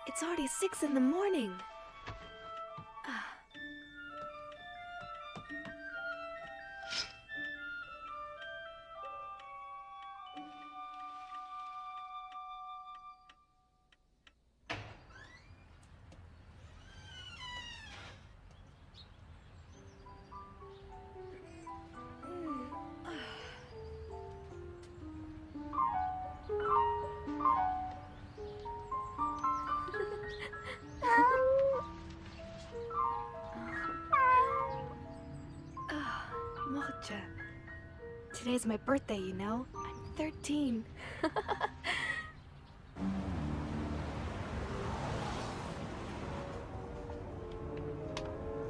It's already 6 in the morning. Mocha. Today's my birthday, you know? I'm 13.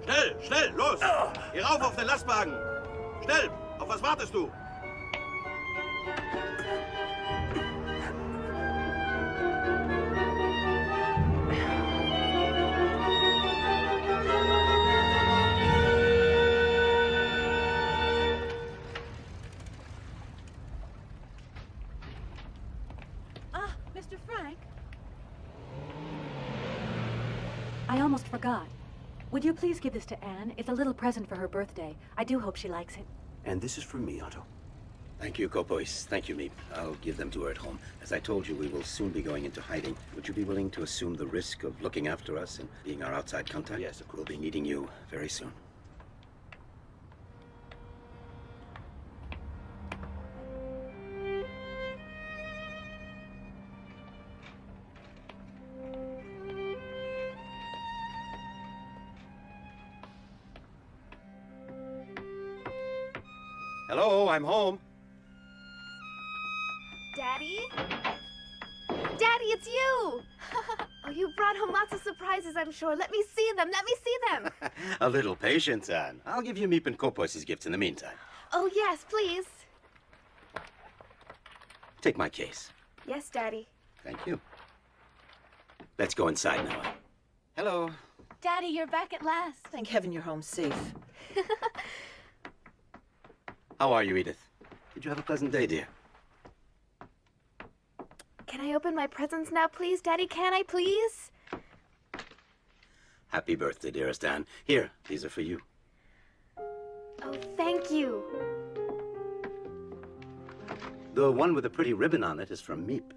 Schnell, schnell, los! Geh rauf auf den Lastwagen! Schnell! Auf was wartest du? Mr. Frank? I almost forgot. Would you please give this to Anne? It's a little present for her birthday. I do hope she likes it. And this is from me, Otto. Thank you, Kopois. Thank you, Meep. I'll give them to her at home. As I told you, we will soon be going into hiding. Would you be willing to assume the risk of looking after us and being our outside contact? Yes, of course. We'll be needing you very soon. Hello, I'm home. Daddy? Daddy, it's you! Oh, you brought home lots of surprises, I'm sure. Let me see them. Let me see them. A little patience, Anne. I'll give you Meep and Kopois' gifts in the meantime. Oh, yes, please. Take my case. Yes, Daddy. Thank you. Let's go inside now. Hello. Daddy, you're back at last. Thank heaven you're home safe. How are you, Edith? Did you have a pleasant day, dear? Can I open my presents now, please? Daddy, can I, please? Happy birthday, dearest Anne. Here, these are for you. Oh, thank you. The one with the pretty ribbon on it is from Meep.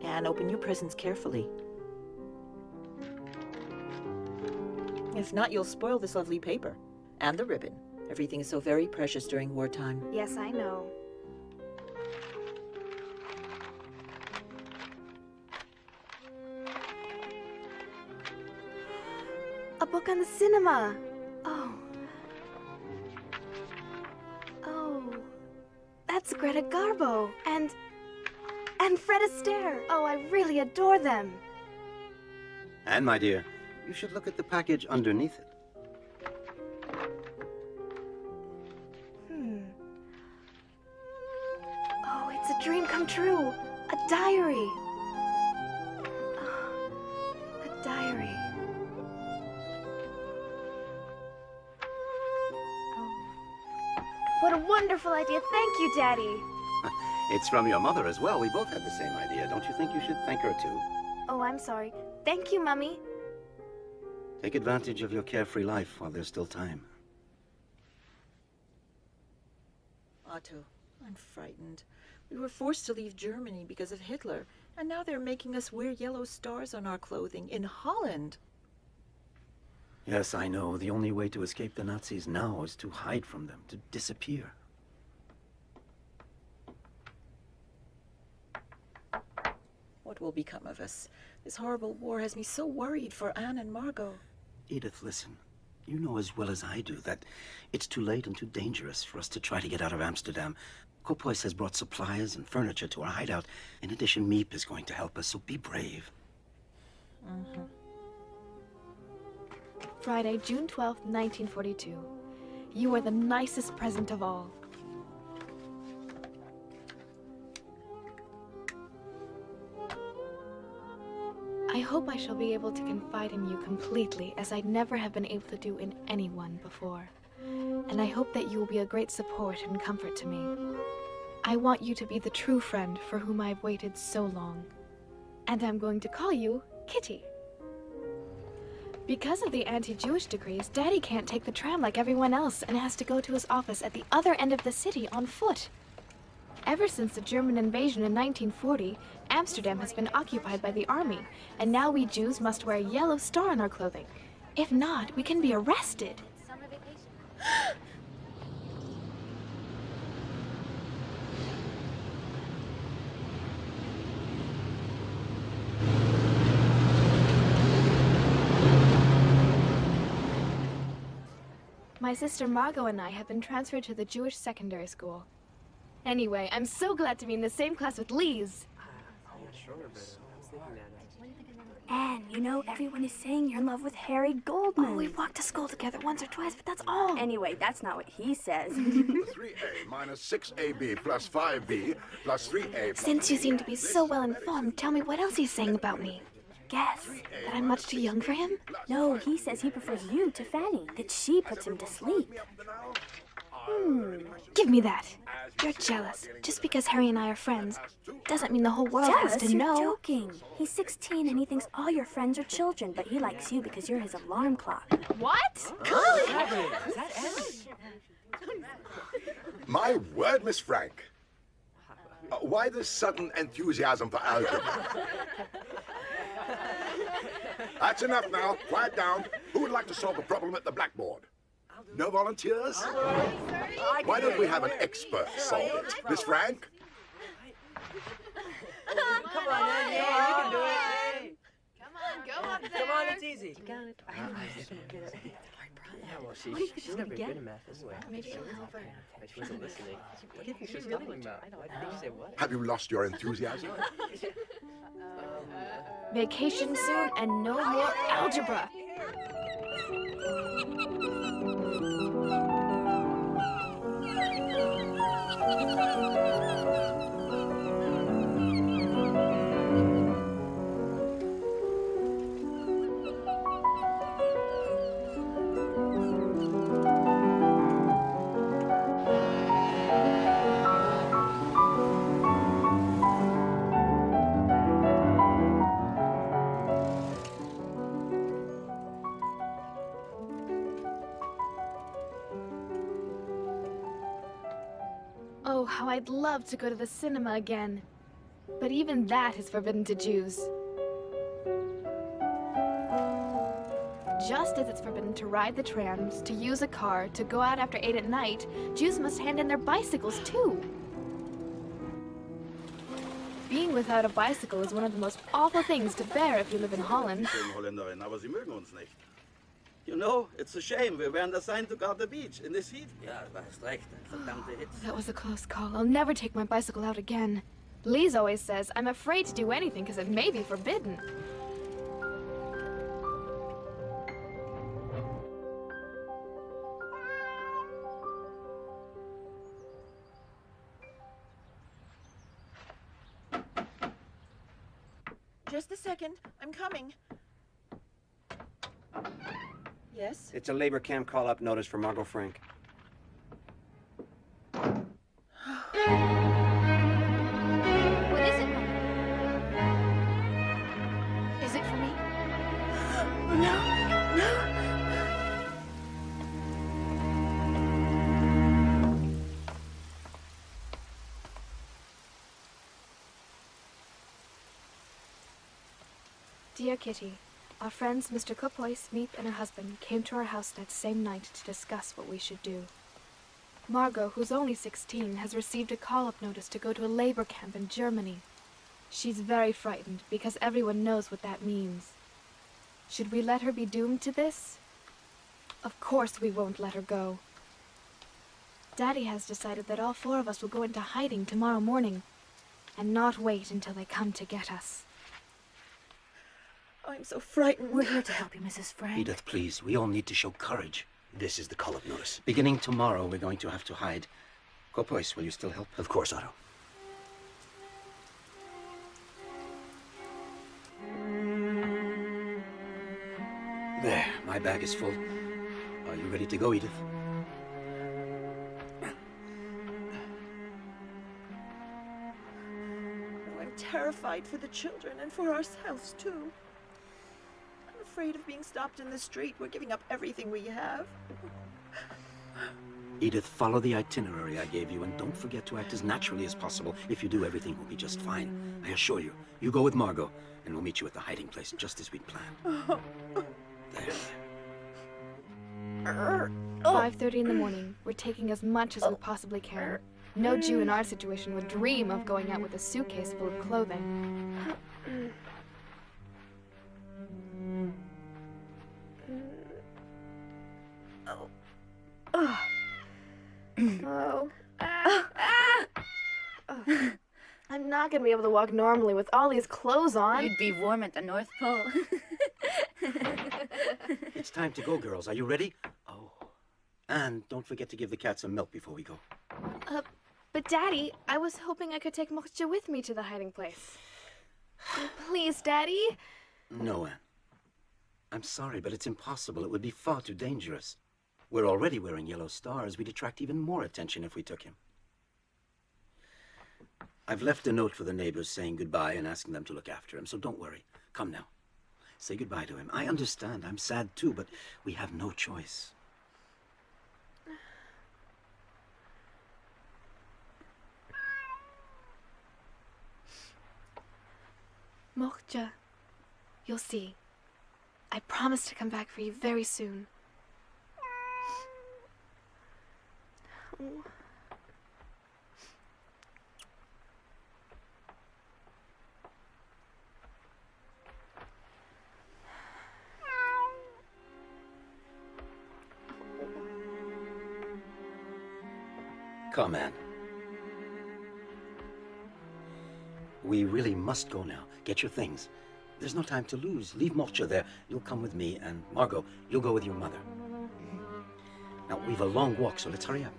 Anne, open your presents carefully. If not, you'll spoil this lovely paper. And the ribbon. Everything is so very precious during wartime. Yes, I know. A book on the cinema. Oh. Oh. That's Greta Garbo. And Fred Astaire. Oh, I really adore them. And, my dear, you should look at the package underneath it. Oh, it's a dream come true. A diary. Oh, a diary. Oh. What a wonderful idea. Thank you, Daddy. It's from your mother as well. We both had the same idea. Don't you think you should thank her, too? Oh, I'm sorry. Thank you, Mummy. Take advantage of your carefree life while there's still time. Otto, I'm frightened. We were forced to leave Germany because of Hitler, and now they're making us wear yellow stars on our clothing in Holland. Yes, I know. The only way to escape the Nazis now is to hide from them, to disappear. What will become of us? This horrible war has me so worried for Anne and Margot. Edith, listen. You know as well as I do that it's too late and too dangerous for us to try to get out of Amsterdam. Kopois has brought supplies and furniture to our hideout. In addition, Meep is going to help us, so be brave. Friday, June 12th, 1942. You are the nicest present of all. I hope I shall be able to confide in you completely, as I never have been able to do in anyone before. And I hope that you will be a great support and comfort to me. I want you to be the true friend for whom I have waited so long. And I'm going to call you Kitty. Because of the anti-Jewish decrees, Daddy can't take the tram like everyone else and has to go to his office at the other end of the city on foot. Ever since the German invasion in 1940, Amsterdam has been occupied by the army, and now we Jews must wear a yellow star on our clothing. If not, we can be arrested. My sister Margot and I have been transferred to the Jewish secondary school. Anyway, I'm so glad to be in the same class with Lise. Anne, you know, everyone is saying you're in love with Harry Goldman. Oh, we've walked to school together once or twice, but that's all. Anyway, that's not what he says. 3A minus 6AB plus 5B plus 3A plus... Since you seem to be so well informed, tell me what else he's saying about me. Guess. That I'm much too young for him? No, he says he prefers you to Fanny, that she puts him to sleep. Give me that. You're jealous. Just because Harry and I are friends doesn't mean the whole world has Jealous? to You're know. joking. He's 16 and he thinks all your friends are children, but he likes you because you're his alarm clock. What? My word, Miss Frank. Why this sudden enthusiasm for algebra? That's enough now. Quiet down. Who would like to solve the problem at the blackboard? No volunteers? Why don't we have an expert solve it? Miss Frank? Come on, Anne. Yeah, you can do it. Come on, go up there. Come on, it's easy. You got it. Yeah, well, she's never good in math anyway. Maybe she'll help her. She wasn't listening. What do you think she was talking about? Why did you say what? Have you lost your enthusiasm? Vacation soon and no more algebra. Oh, how I'd love to go to the cinema again. But even that is forbidden to Jews. Just as it's forbidden to ride the trams, to use a car, to go out after 8 at night, Jews must hand in their bicycles too. Being without a bicycle is one of the most awful things to bear if you live in Holland. Schöne Holländerin, aber sie mögen uns nicht. You know, it's a shame. Wir wären assigned to guard the beach in this heat. Ja, du hast recht. Verdammte Hitze. That was a close call. I'll never take my bicycle out again. Lise always says I'm afraid to do anything because it may be forbidden. Just a second. I'm coming. Yes? It's a labor camp call-up notice for Margot Frank. What is it, Mom? Is it for me? Dear Kitty, our friends Mr. Kopoy, Smith, and her husband came to our house that same night to discuss what we should do. Margot, who's only 16, has received a call-up notice to go to a labor camp in Germany. She's very frightened because everyone knows what that means. Should we let her be doomed to this? Of course we won't let her go. Daddy has decided that all 4 of us will go into hiding tomorrow morning and not wait until they come to get us. I'm so frightened. We're here to help you, Mrs. Frank. Edith, please, we all need to show courage. This is the call-up notice. Beginning tomorrow, we're going to have to hide. Kopois, will you still help? Of course, Otto. There, my bag is full. Are you ready to go, Edith? Oh, I'm terrified for the children and for ourselves, too. I'm afraid of being stopped in the street. We're giving up everything we have. Edith, follow the itinerary I gave you, and don't forget to act as naturally as possible. If you do, everything will be just fine. I assure you. You go with Margot, and we'll meet you at the hiding place, just as we'd planned. There. 5:30 in the morning. We're taking as much as we possibly can. No Jew in our situation would dream of going out with a suitcase full of clothing. Oh. I'm not gonna be able to walk normally with all these clothes on. You'd be warm at the North Pole. It's time to go, girls. Are you ready? Oh. And don't forget to give the cat some milk before we go. But Daddy, I was hoping I could take Moksha with me to the hiding place. Please, Daddy. No, Anne. I'm sorry, but it's impossible. It would be far too dangerous. We're already wearing yellow stars. We'd attract even more attention if we took him. I've left a note for the neighbors saying goodbye and asking them to look after him, so don't worry. Come now. Say goodbye to him. I understand. I'm sad too, but we have no choice. Moksha, you'll see. I promise to come back for you very soon. Oh. Come, Anne. We really must go now. Get your things. There's no time to lose. Leave Moksha there. You'll come with me, and Margot, you'll go with your mother. Now, we've a long walk, so let's hurry up.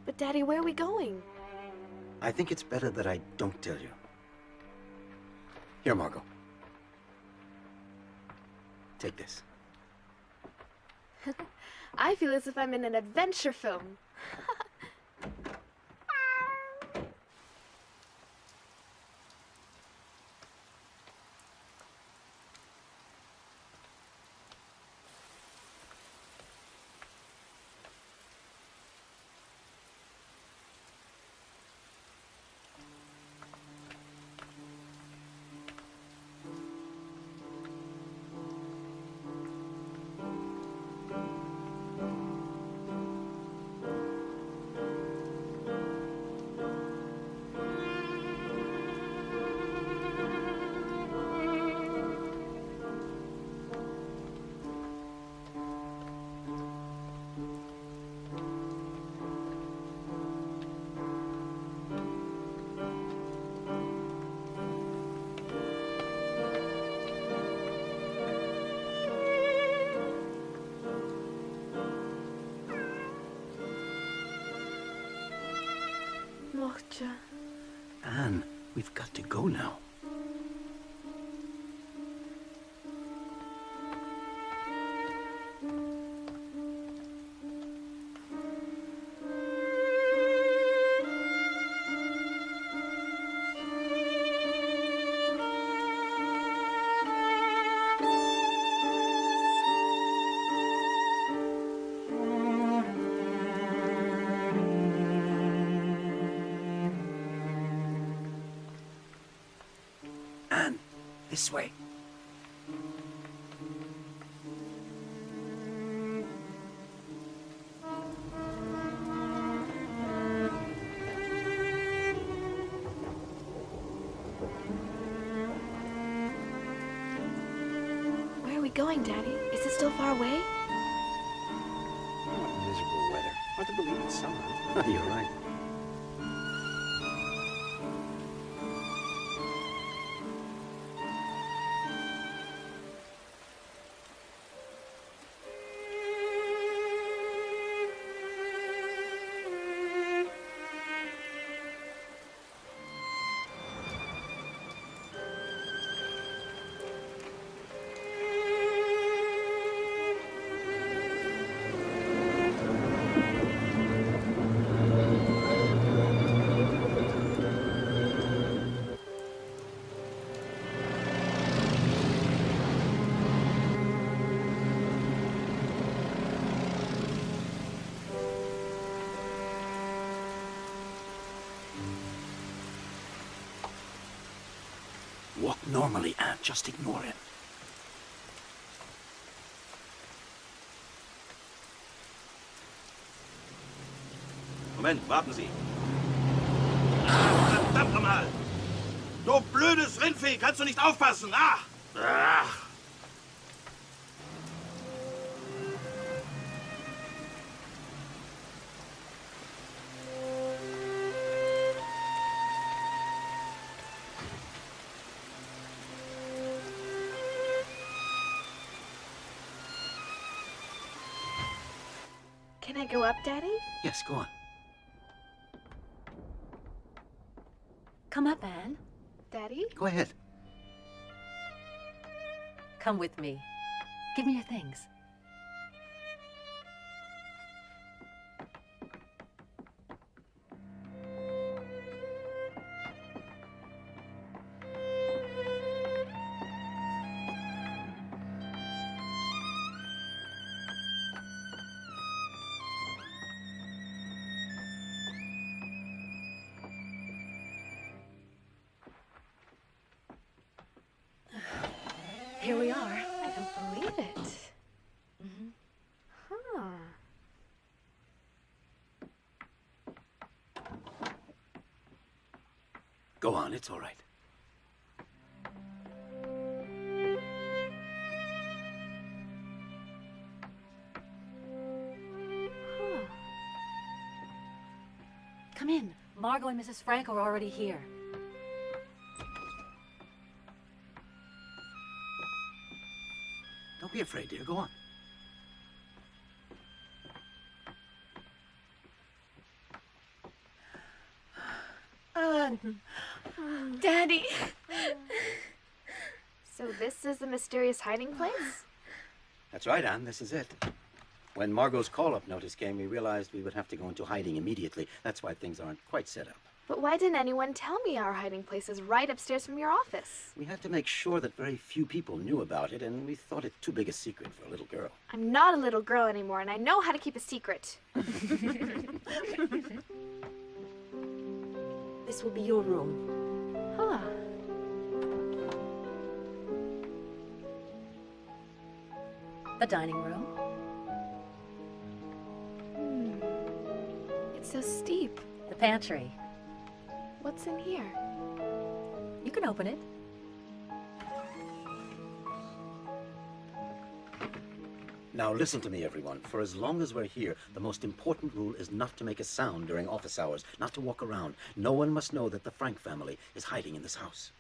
But Daddy, where are we going? I think it's better that I don't tell you. Here, Margot. Take this. I feel as if I'm in an adventure film. Moksha. Anne, we've got to go now. Anne, this way. Where are we going, Daddy? Is it still far away? What miserable weather. Hard to believe it's summer. You're right. Walk normally, Anne. Just ignore him. Moment, warten Sie. Ah, verdammt nochmal! Du blödes Rindvieh, kannst du nicht aufpassen? Ah! Ah! Can I go up, Daddy? Yes, go on. Come up, Anne. Daddy? Go ahead. Come with me. Give me your things. Here we are. I don't believe it. Huh. Go on, it's all right. Huh. Come in. Margot and Mrs. Frank are already here. Don't be afraid, dear. Go on. Anne. Daddy! So this is the mysterious hiding place? That's right, Anne. This is it. When Margot's call-up notice came, we realized we would have to go into hiding immediately. That's why things aren't quite set up. But why didn't anyone tell me our hiding place is right upstairs from your office? We had to make sure that very few people knew about it, and we thought it too big a secret for a little girl. I'm not a little girl anymore, and I know how to keep a secret. This will be your room. Huh. The dining room. It's so steep. The pantry. What's in here? You can open it. Now listen to me, everyone. For as long as we're here, the most important rule is not to make a sound during office hours, not to walk around. No one must know that the Frank family is hiding in this house.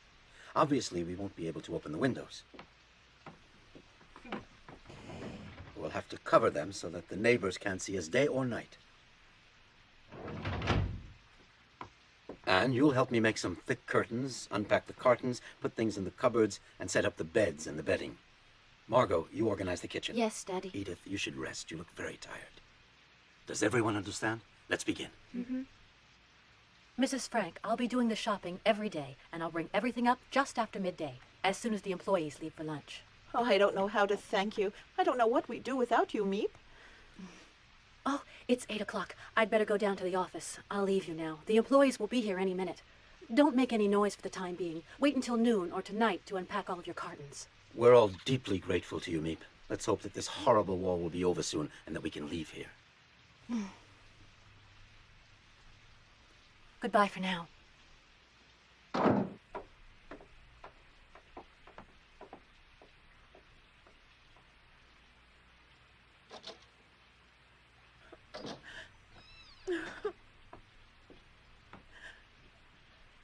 Obviously, we won't be able to open the windows. We'll have to cover them so that the neighbors can't see us day or night. And you'll help me make some thick curtains, unpack the cartons, put things in the cupboards, and set up the beds and the bedding. Margot, you organize the kitchen. Yes, Daddy. Edith, you should rest. You look very tired. Does everyone understand? Let's begin. Mrs. Frank, I'll be doing the shopping every day, and I'll bring everything up just after midday, as soon as the employees leave for lunch. Oh, I don't know how to thank you. I don't know what we'd do without you, Meep. Oh, it's 8 o'clock. I'd better go down to the office. I'll leave you now. The employees will be here any minute. Don't make any noise for the time being. Wait until noon or tonight to unpack all of your cartons. We're all deeply grateful to you, Meep. Let's hope that this horrible war will be over soon and that we can leave here. Goodbye for now.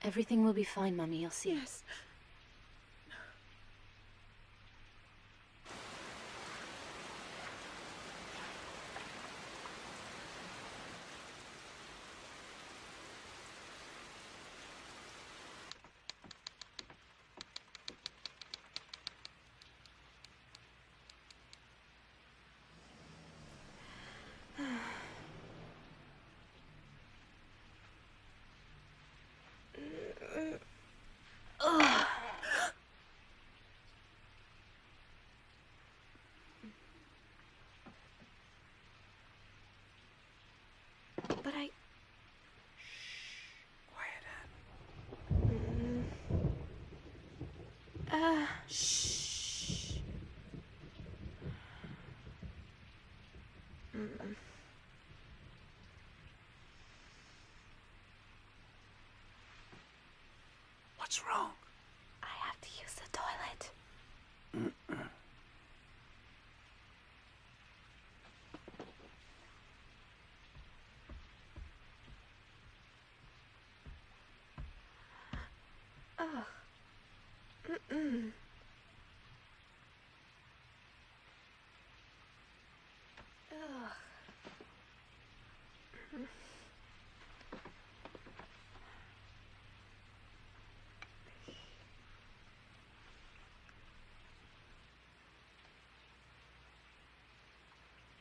Everything will be fine, Mommy. You'll see. Yes. Shh. What's wrong? I have to use the toilet. Ugh. Mm-mm. Ugh.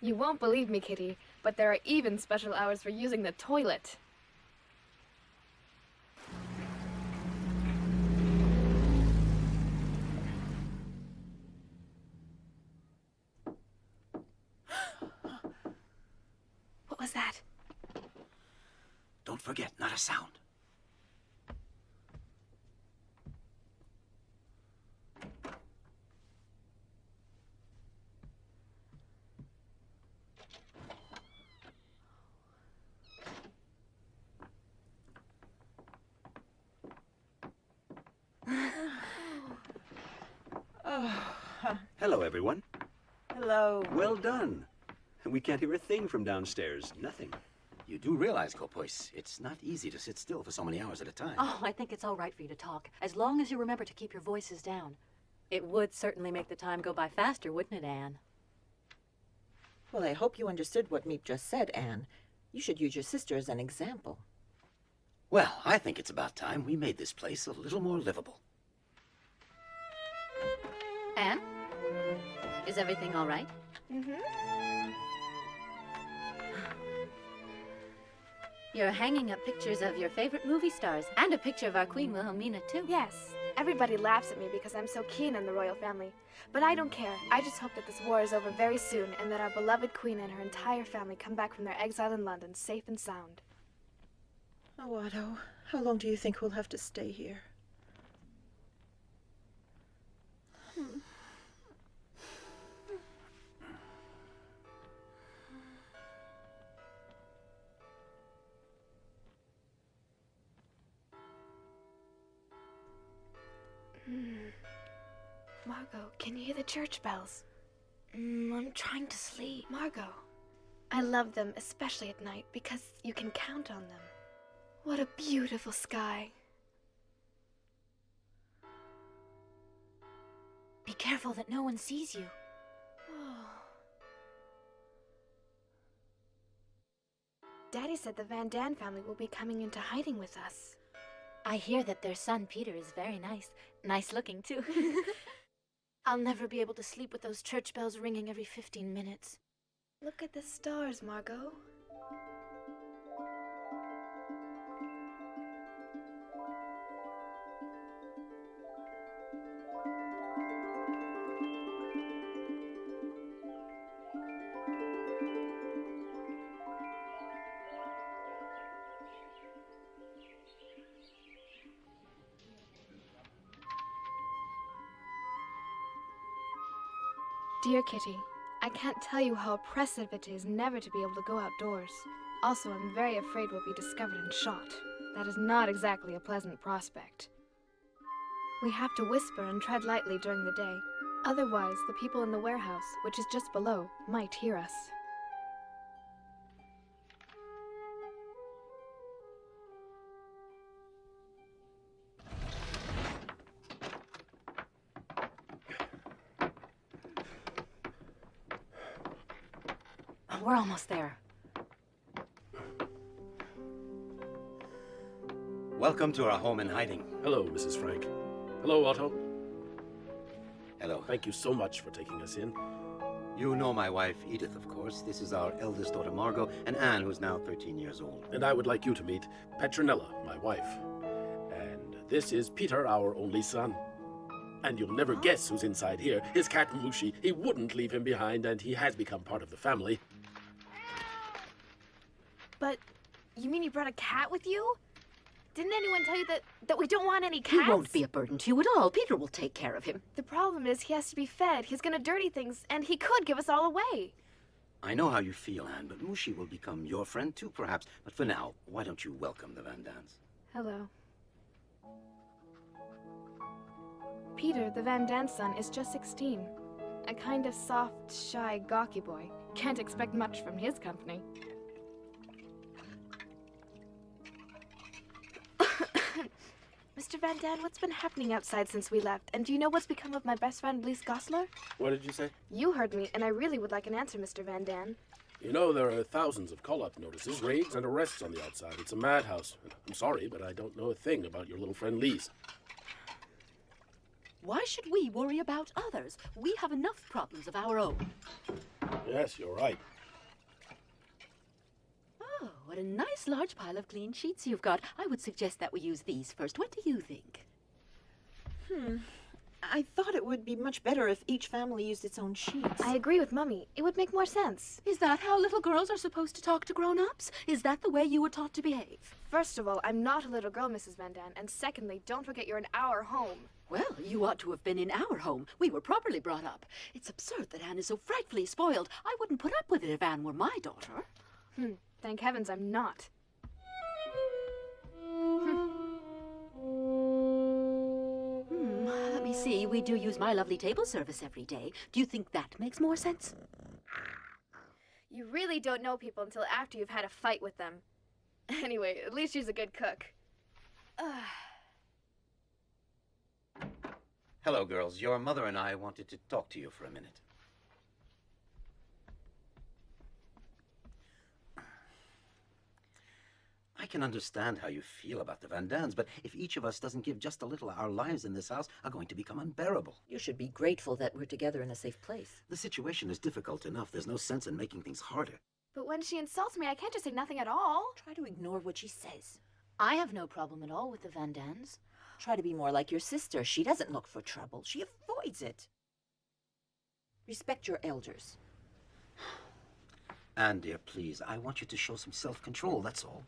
You won't believe me, Kitty, but there are even special hours for using the toilet. What was that? Don't forget, not a sound. Hello, everyone. Hello. Well done. We can't hear a thing from downstairs. Nothing. You do realize, Kopois, it's not easy to sit still for so many hours at a time. Oh, I think it's all right for you to talk, as long as you remember to keep your voices down. It would certainly make the time go by faster, wouldn't it, Anne? Well, I hope you understood what Meep just said, Anne. You should use your sister as an example. Well, I think it's about time we made this place a little more livable. Anne? Is everything all right? You're hanging up pictures of your favorite movie stars, and a picture of our Queen Wilhelmina, too. Yes, everybody laughs at me because I'm so keen on the royal family. But I don't care. I just hope that this war is over very soon and that our beloved queen and her entire family come back from their exile in London safe and sound. Oh, Otto, how long do you think we'll have to stay here? Margot, can you hear the church bells? I'm trying to sleep. Margot, I love them, especially at night, because you can count on them. What a beautiful sky. Be careful that no one sees you. Daddy said the Van Daan family will be coming into hiding with us. I hear that their son Peter is very nice. Nice looking, too. I'll never be able to sleep with those church bells ringing every 15 minutes. Look at the stars, Margot. Dear Kitty, I can't tell you how oppressive it is never to be able to go outdoors. Also, I'm very afraid we'll be discovered and shot. That is not exactly a pleasant prospect. We have to whisper and tread lightly during the day. Otherwise, the people in the warehouse, which is just below, might hear us. We're almost there. Welcome to our home in hiding. Hello, Mrs. Frank. Hello, Otto. Hello. Thank you so much for taking us in. You know my wife, Edith, of course. This is our eldest daughter, Margot, and Anne, who's now 13 years old. And I would like you to meet Petronella, my wife. And this is Peter, our only son. And you'll never guess who's inside here. His cat, Mushi. He wouldn't leave him behind, and he has become part of the family. But, you mean you brought a cat with you? Didn't anyone tell you that we don't want any He cats? won't be a burden to you at all. Peter will take care of him. The problem is he has to be fed. He's gonna dirty things, and he could give us all away. I know how you feel, Anne, but Mushi will become your friend too, perhaps. But for now, why don't you welcome the Van Dans? Hello. Peter, the Van Daan son, is just 16. A kind of soft, shy, gawky boy. Can't expect much from his company. Mr. Van Daan, what's been happening outside since we left? And do you know what's become of my best friend, Blies Goslar? What did you say? You heard me, and I really would like an answer, Mr. Van Daan. You know, there are thousands of call-up notices, raids, and arrests on the outside. It's a madhouse. I'm sorry, but I don't know a thing about your little friend Lise. Why should we worry about others? We have enough problems of our own. Yes, you're right. Oh, what a nice large pile of clean sheets you've got. I would suggest that we use these first. What do you think? I thought it would be much better if each family used its own sheets. I agree with Mummy. It would make more sense. Is that how little girls are supposed to talk to grown-ups? Is that the way you were taught to behave? First of all, I'm not a little girl, Mrs. Van Daan. And secondly, don't forget you're in our home. Well, you ought to have been in our home. We were properly brought up. It's absurd that Anne is so frightfully spoiled. I wouldn't put up with it if Anne were my daughter. Thank heavens I'm not. Let me see. We do use my lovely table service every day. Do you think that makes more sense? You really don't know people until after you've had a fight with them. Anyway, at least she's a good cook. Hello, girls. Your mother and I wanted to talk to you for a minute. I can understand how you feel about the Van Daans, but if each of us doesn't give just a little, our lives in this house are going to become unbearable. You should be grateful that we're together in a safe place. The situation is difficult enough. There's no sense in making things harder. But when she insults me, I can't just say nothing at all. Try to ignore what she says. I have no problem at all with the Van Daans. Try to be more like your sister. She doesn't look for trouble. She avoids it. Respect your elders. Anne, dear, please, I want you to show some self-control, that's all.